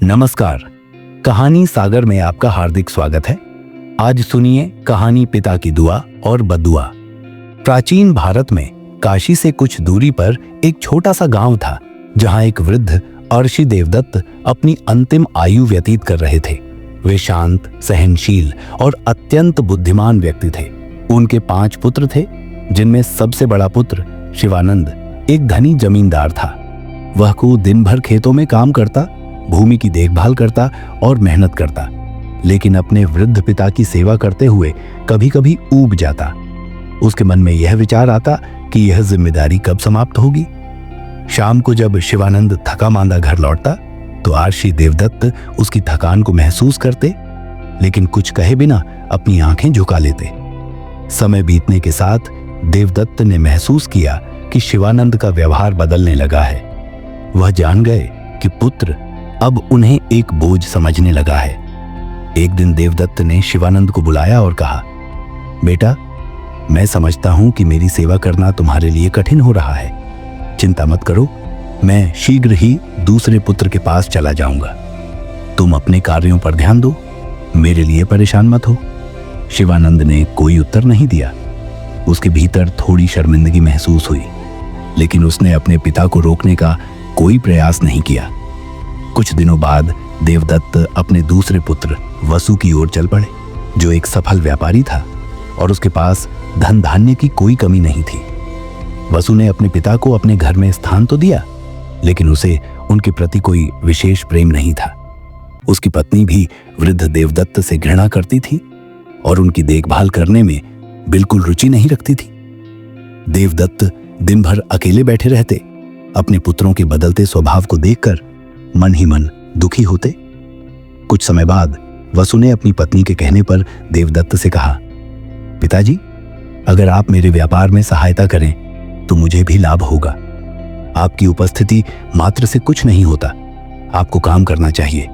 नमस्कार। कहानी सागर में आपका हार्दिक स्वागत है। आज सुनिए कहानी पिता की दुआ और बद्दुआ। प्राचीन भारत में काशी से कुछ दूरी पर एक छोटा सा गांव था, जहां एक वृद्ध अर्षि देवदत्त अपनी अंतिम आयु व्यतीत कर रहे थे। वे शांत, सहनशील और अत्यंत बुद्धिमान व्यक्ति थे। उनके 5 पुत्र थे, जिनमें सबसे बड़ा पुत्र शिवानंद एक धनी जमींदार था। वह को दिन भर खेतों में काम करता, भूमि की देखभाल करता और मेहनत करता, लेकिन अपने वृद्ध पिता की सेवा करते हुए कभी कभी ऊब जाता। उसके मन में यह विचार आता कि यह जिम्मेदारी कब समाप्त होगी। शाम को जब शिवानंद थका मांदा घर लौटता तो अर्षि देवदत्त उसकी थकान को महसूस करते, लेकिन कुछ कहे बिना अपनी आंखें झुका लेते। समय बीतने के साथ देवदत्त ने महसूस किया कि शिवानंद का व्यवहार बदलने लगा है। वह जान गए कि पुत्र अब उन्हें एक बोझ समझने लगा है। एक दिन देवदत्त ने शिवानंद को बुलाया और कहा, बेटा, मैं समझता हूं कि मेरी सेवा करना तुम्हारे लिए कठिन हो रहा है। चिंता मत करो, मैं शीघ्र ही दूसरे पुत्र के पास चला जाऊंगा। तुम अपने कार्यों पर ध्यान दो, मेरे लिए परेशान मत हो। शिवानंद ने कोई उत्तर नहीं दिया। उसके भीतर थोड़ी शर्मिंदगी महसूस हुई, लेकिन उसने अपने पिता को रोकने का कोई प्रयास नहीं किया। कुछ दिनों बाद देवदत्त अपने दूसरे पुत्र वसु की ओर चल पड़े, जो एक सफल व्यापारी था और उसके पास धन धान्य की कोई कमी नहीं थी। वसु ने अपने पिता को अपने घर में स्थान तो दिया, लेकिन उसे उनके प्रति कोई विशेष प्रेम नहीं था। उसकी पत्नी भी वृद्ध देवदत्त से घृणा करती थी और उनकी देखभाल करने में बिल्कुल रुचि नहीं रखती थी। देवदत्त दिन भर अकेले बैठे रहते, अपने पुत्रों के बदलते स्वभाव को देखकर मन ही मन दुखी होते। कुछ समय बाद वसु ने अपनी पत्नी के कहने पर देवदत्त से कहा, पिताजी, अगर आप मेरे व्यापार में सहायता करें तो मुझे भी लाभ होगा। आपकी उपस्थिति मात्र से कुछ नहीं होता, आपको काम करना चाहिए।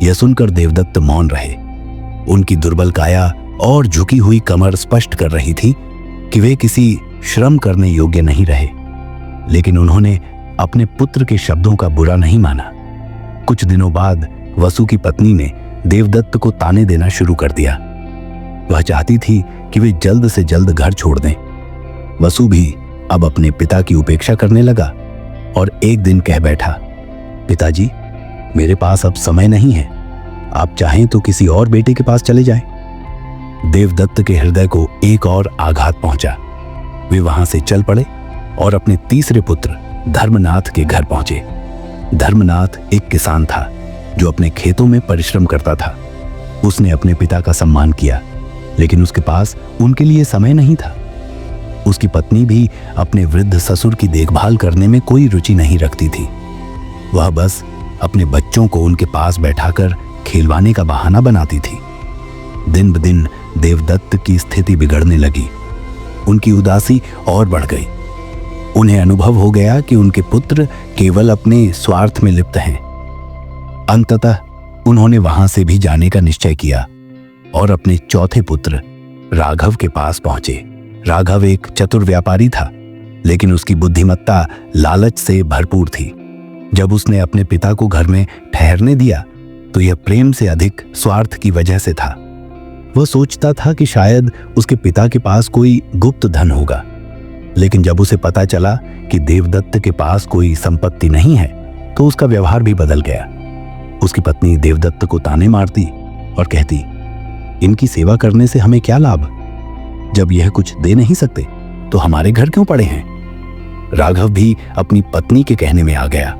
यह सुनकर देवदत्त मौन रहे। उनकी दुर्बल काया और झुकी हुई कमर स्पष्ट कर रही थी कि वे किसी श्रम करने योग्य नहीं रहे, लेकिन उन्होंने अपने पुत्र के शब्दों का बुरा नहीं माना। कुछ दिनों बाद वसु की पत्नी ने देवदत्त को ताने देना शुरू कर दिया। वह चाहती थी कि वे जल्द से जल्द घर छोड़ दें। वसु भी अब अपने पिता की उपेक्षा करने लगा और एक दिन कह बैठा, पिताजी, मेरे पास अब समय नहीं है। आप चाहें तो किसी और बेटे के पास चले जाएं। देवदत्त के हृदय को एक और आघात पहुंचा। वे वहां से चल पड़े और अपने तीसरे पुत्र धर्मनाथ के घर पहुंचे। धर्मनाथ एक किसान था जो अपने खेतों में परिश्रम करता था। उसने अपने पिता का सम्मान किया, लेकिन उसके पास उनके लिए समय नहीं था। उसकी पत्नी भी अपने वृद्ध ससुर की देखभाल करने में कोई रुचि नहीं रखती थी। वह बस अपने बच्चों को उनके पास बैठाकर खेलवाने का बहाना बनाती थी। दिन ब दिन देवदत्त की स्थिति बिगड़ने लगी। उनकी उदासी और बढ़ गई। उन्हें अनुभव हो गया कि उनके पुत्र केवल अपने स्वार्थ में लिप्त हैं। अंततः उन्होंने वहां से भी जाने का निश्चय किया और अपने चौथे पुत्र राघव के पास पहुंचे। राघव एक चतुर व्यापारी था, लेकिन उसकी बुद्धिमत्ता लालच से भरपूर थी। जब उसने अपने पिता को घर में ठहरने दिया तो यह प्रेम से अधिक स्वार्थ की वजह से था। वह सोचता था कि शायद उसके पिता के पास कोई गुप्त धन होगा, लेकिन जब उसे पता चला कि देवदत्त के पास कोई संपत्ति नहीं है तो उसका व्यवहार भी बदल गया। उसकी पत्नी देवदत्त को ताने मारती और कहती, इनकी सेवा करने से हमें क्या लाभ? जब यह कुछ दे नहीं सकते तो हमारे घर क्यों पड़े हैं? राघव भी अपनी पत्नी के कहने में आ गया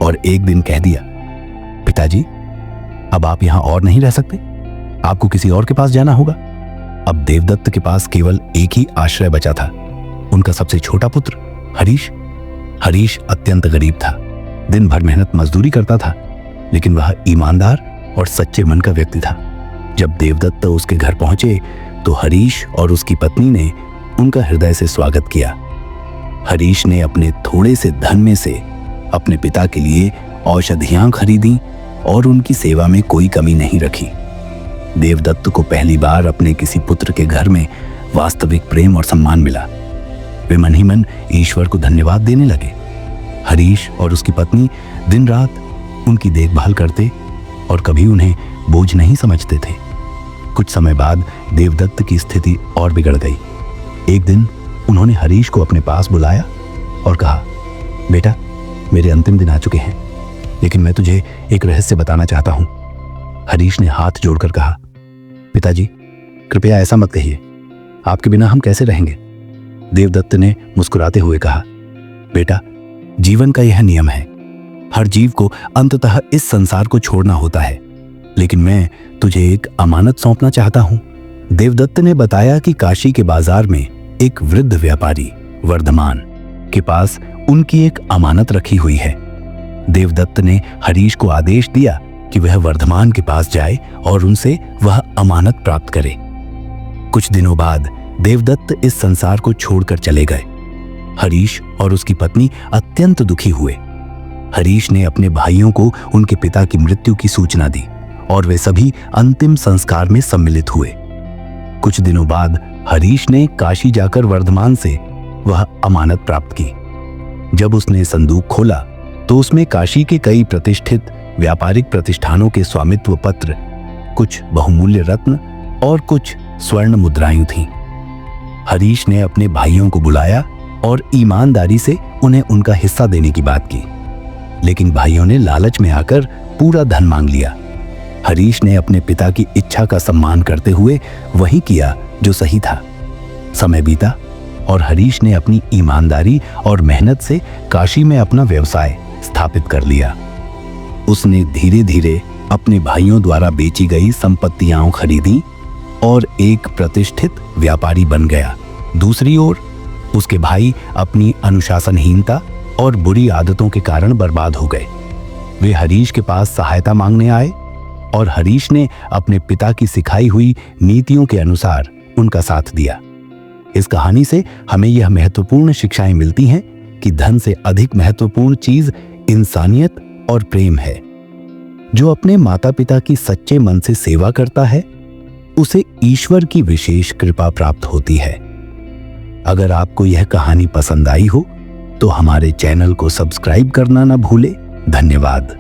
और एक दिन कह दिया, पिताजी, अब आप यहां और नहीं रह सकते, आपको किसी और के पास जाना होगा। अब देवदत्त के पास केवल एक ही आश्रय बचा था, उनका सबसे छोटा पुत्र हरीश। हरीश अत्यंत गरीब था, दिन भर मेहनत मजदूरी करता था, लेकिन वह ईमानदार और सच्चे मन का व्यक्ति था। जब देवदत्त उसके घर पहुंचे तो हरीश और उसकी पत्नी ने उनका हृदय से स्वागत किया। हरीश ने अपने थोड़े से धन में से अपने पिता के लिए औषधियां खरीदी और उनकी सेवा में कोई कमी नहीं रखी। देवदत्त को पहली बार अपने किसी पुत्र के घर में वास्तविक प्रेम और सम्मान मिला। वे मन ही मन ईश्वर को धन्यवाद देने लगे। हरीश और उसकी पत्नी दिन रात उनकी देखभाल करते और कभी उन्हें बोझ नहीं समझते थे। कुछ समय बाद देवदत्त की स्थिति और बिगड़ गई। एक दिन उन्होंने हरीश को अपने पास बुलाया और कहा, बेटा, मेरे अंतिम दिन आ चुके हैं, लेकिन मैं तुझे एक रहस्य बताना चाहता हूं। हरीश ने हाथ जोड़कर कहा, पिताजी, कृपया ऐसा मत कहिए, आपके बिना हम कैसे रहेंगे। देवदत्त ने मुस्कुराते हुए कहा, बेटा, जीवन का यह नियम है, हर जीव को अंततः इस संसार को छोड़ना होता है, लेकिन मैं तुझे एक अमानत सौंपना चाहता हूं। देवदत्त ने बताया कि काशी के बाजार में एक वृद्ध व्यापारी वर्धमान के पास उनकी एक अमानत रखी हुई है। देवदत्त ने हरीश को आदेश दिया कि वह वर्धमान के पास जाए और उनसे वह अमानत प्राप्त करे। कुछ दिनों बाद देवदत्त इस संसार को छोड़कर चले गए। हरीश और उसकी पत्नी अत्यंत दुखी हुए। हरीश ने अपने भाइयों को उनके पिता की मृत्यु की सूचना दी और वे सभी अंतिम संस्कार में सम्मिलित हुए। कुछ दिनों बाद हरीश ने काशी जाकर वर्धमान से वह अमानत प्राप्त की। जब उसने संदूक खोला तो उसमें काशी के कई प्रतिष्ठित व्यापारिक प्रतिष्ठानों के स्वामित्व पत्र, कुछ बहुमूल्य रत्न और कुछ स्वर्ण मुद्राएं थीं। हरीश ने अपने भाइयों को बुलाया और ईमानदारी से उन्हें उनका हिस्सा देने की बात की, लेकिन भाइयों ने लालच में आकर पूरा धन मांग लिया। हरीश ने अपने पिता की इच्छा का सम्मान करते हुए वही किया जो सही था। समय बीता और हरीश ने अपनी ईमानदारी और मेहनत से काशी में अपना व्यवसाय स्थापित कर लिया। उसने धीरे धीरे अपने भाइयों द्वारा बेची गई संपत्तियां खरीदी और एक प्रतिष्ठित व्यापारी बन गया। दूसरी ओर उसके भाई अपनी अनुशासनहीनता और बुरी आदतों के कारण बर्बाद हो गए। वे हरीश के पास सहायता मांगने आए और हरीश ने अपने पिता की सिखाई हुई नीतियों के अनुसार उनका साथ दिया। इस कहानी से हमें यह महत्वपूर्ण शिक्षाएं मिलती हैं कि धन से अधिक महत्वपूर्ण चीज इंसानियत और प्रेम है। जो अपने माता पिता की सच्चे मन से सेवा करता है, उसे ईश्वर की विशेष कृपा प्राप्त होती है। अगर आपको यह कहानी पसंद आई हो तो हमारे चैनल को सब्सक्राइब करना न भूले। धन्यवाद।